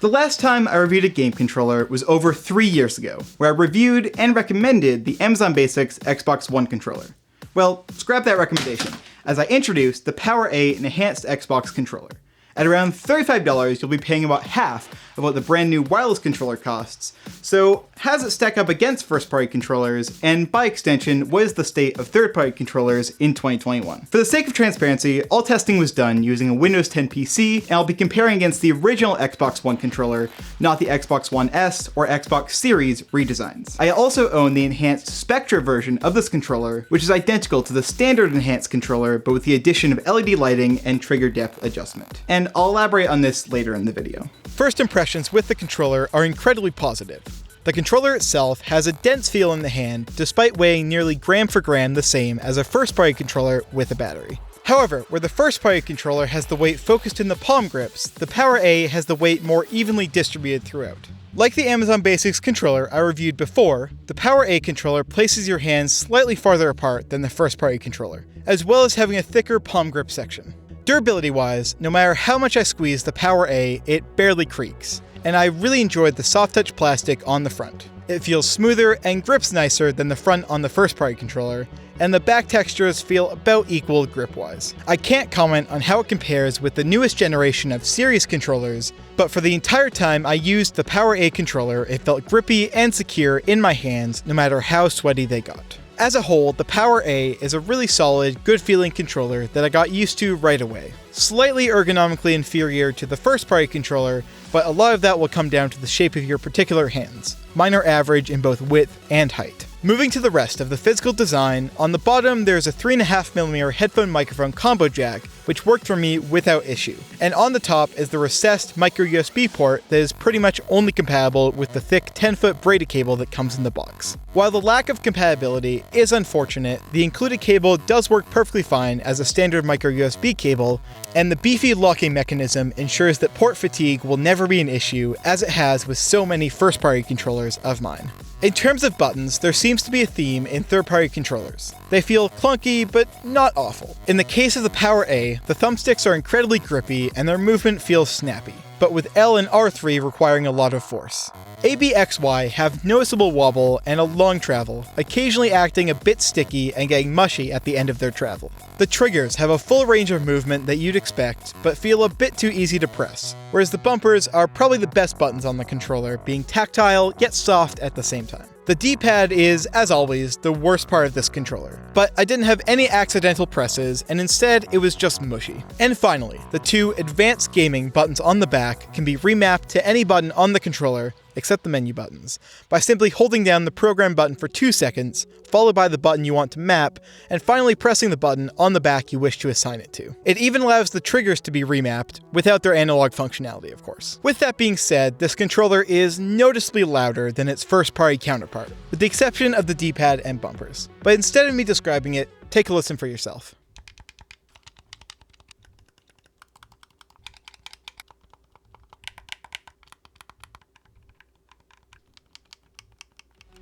The last time I reviewed a game controller was over 3 years ago, where I reviewed and recommended the Amazon Basics Xbox One controller. Well, scrap that recommendation, as I introduced the PowerA Enhanced Xbox controller. At around $35, you'll be paying about half of what the brand new wireless controller costs. So how does it stack up against first-party controllers, and by extension, what is the state of third-party controllers in 2021? For the sake of transparency, all testing was done using a Windows 10 PC, and I'll be comparing against the original Xbox One controller, not the Xbox One S or Xbox Series redesigns. I also own the enhanced Spectra version of this controller, which is identical to the standard enhanced controller, but with the addition of LED lighting and trigger depth adjustment. And I'll elaborate on this later in the video. First impressions with the controller are incredibly positive. The controller itself has a dense feel in the hand, despite weighing nearly gram for gram the same as a first-party controller with a battery. However, where the first-party controller has the weight focused in the palm grips, the PowerA has the weight more evenly distributed throughout. Like the Amazon Basics controller I reviewed before, the PowerA controller places your hands slightly farther apart than the first-party controller, as well as having a thicker palm grip section. Durability-wise, no matter how much I squeeze the PowerA, it barely creaks, and I really enjoyed the soft touch plastic on the front. It feels smoother and grips nicer than the front on the first-party controller, and the back textures feel about equal grip-wise. I can't comment on how it compares with the newest generation of Series controllers, but for the entire time I used the PowerA controller, it felt grippy and secure in my hands no matter how sweaty they got. As a whole, the PowerA is a really solid, good-feeling controller that I got used to right away. Slightly ergonomically inferior to the first-party controller, but a lot of that will come down to the shape of your particular hands. Mine are average in both width and height. Moving to the rest of the physical design, on the bottom there's a 3.5mm headphone microphone combo jack, which worked for me without issue. And on the top is the recessed micro USB port that is pretty much only compatible with the thick 10-foot braided cable that comes in the box. While the lack of compatibility is unfortunate, the included cable does work perfectly fine as a standard micro USB cable, and the beefy locking mechanism ensures that port fatigue will never be an issue, as it has with so many first-party controllers of mine. In terms of buttons, there seems to be a theme in third-party controllers. They feel clunky, but not awful. In the case of the PowerA, the thumbsticks are incredibly grippy and their movement feels snappy, but with L and R3 requiring a lot of force. ABXY have noticeable wobble and a long travel, occasionally acting a bit sticky and getting mushy at the end of their travel. The triggers have a full range of movement that you'd expect, but feel a bit too easy to press, whereas the bumpers are probably the best buttons on the controller, being tactile yet soft at the same time. The D-pad is, as always, the worst part of this controller, but I didn't have any accidental presses, and instead it was just mushy. And finally, the two advanced gaming buttons on the back can be remapped to any button on the controller, except the menu buttons, by simply holding down the program button for 2 seconds, followed by the button you want to map, and finally pressing the button on the back you wish to assign it to. It even allows the triggers to be remapped, without their analog functionality, of course. With that being said, this controller is noticeably louder than its first-party counterpart, with the exception of the D-pad and bumpers. But instead of me describing it, take a listen for yourself.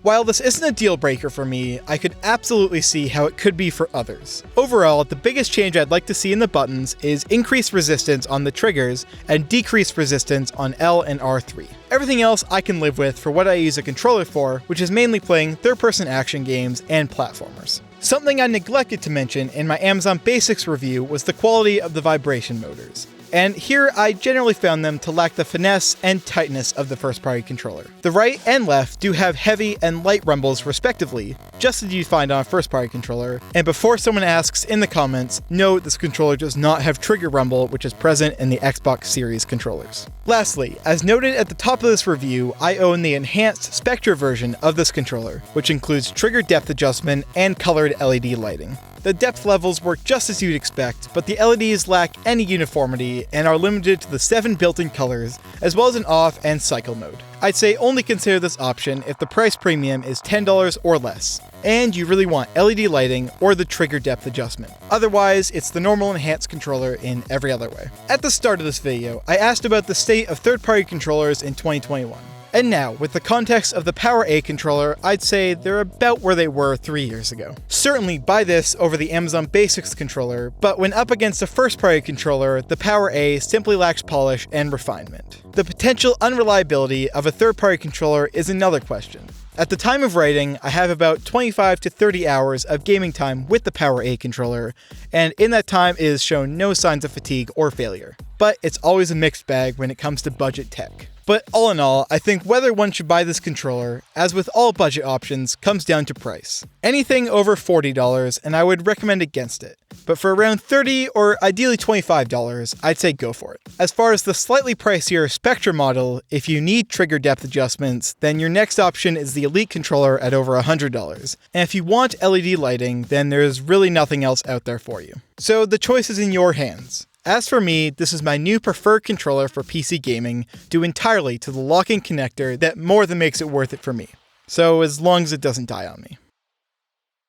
While this isn't a deal breaker for me, I could absolutely see how it could be for others. Overall, the biggest change I'd like to see in the buttons is increased resistance on the triggers and decreased resistance on L and R3. Everything else I can live with for what I use a controller for, which is mainly playing third-person action games and platformers. Something I neglected to mention in my Amazon Basics review was the quality of the vibration motors. And here I generally found them to lack the finesse and tightness of the first-party controller. The right and left do have heavy and light rumbles respectively, just as you'd find on a first-party controller, and before someone asks in the comments, no, this controller does not have trigger rumble, which is present in the Xbox Series controllers. Lastly, as noted at the top of this review, I own the enhanced Spectra version of this controller, which includes trigger depth adjustment and colored LED lighting. The depth levels work just as you'd expect, but the LEDs lack any uniformity and are limited to the 7 built-in colors, as well as an off and cycle mode. I'd say only consider this option if the price premium is $10 or less, and you really want LED lighting or the trigger depth adjustment. Otherwise, it's the normal enhanced controller in every other way. At the start of this video, I asked about the state of third-party controllers in 2021. And now, with the context of the PowerA controller, I'd say they're about where they were 3 years ago. Certainly buy this over the Amazon Basics controller, but when up against a first-party controller, the PowerA simply lacks polish and refinement. The potential unreliability of a third-party controller is another question. At the time of writing, I have about 25 to 30 hours of gaming time with the PowerA controller, and in that time it has shown no signs of fatigue or failure. But it's always a mixed bag when it comes to budget tech. But all in all, I think whether one should buy this controller, as with all budget options, comes down to price. Anything over $40 and I would recommend against it. But for around $30 or ideally $25, I'd say go for it. As far as the slightly pricier Spectra model, if you need trigger depth adjustments, then your next option is the Elite controller at over $100. And if you want LED lighting, then there's really nothing else out there for you. So the choice is in your hands. As for me, this is my new preferred controller for PC gaming, due entirely to the lock-in connector that more than makes it worth it for me. So as long as it doesn't die on me.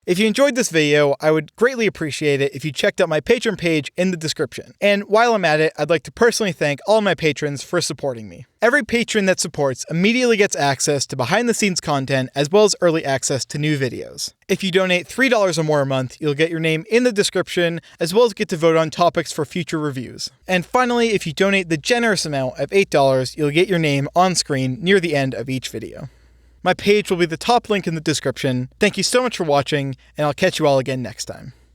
If you enjoyed this video, I would greatly appreciate it if you checked out my Patreon page in the description. And while I'm at it, I'd like to personally thank all my patrons for supporting me. Every patron that supports immediately gets access to behind-the-scenes content as well as early access to new videos. If you donate $3 or more a month, you'll get your name in the description as well as get to vote on topics for future reviews. And finally, if you donate the generous amount of $8, you'll get your name on screen near the end of each video. My page will be the top link in the description. Thank you so much for watching, and I'll catch you all again next time.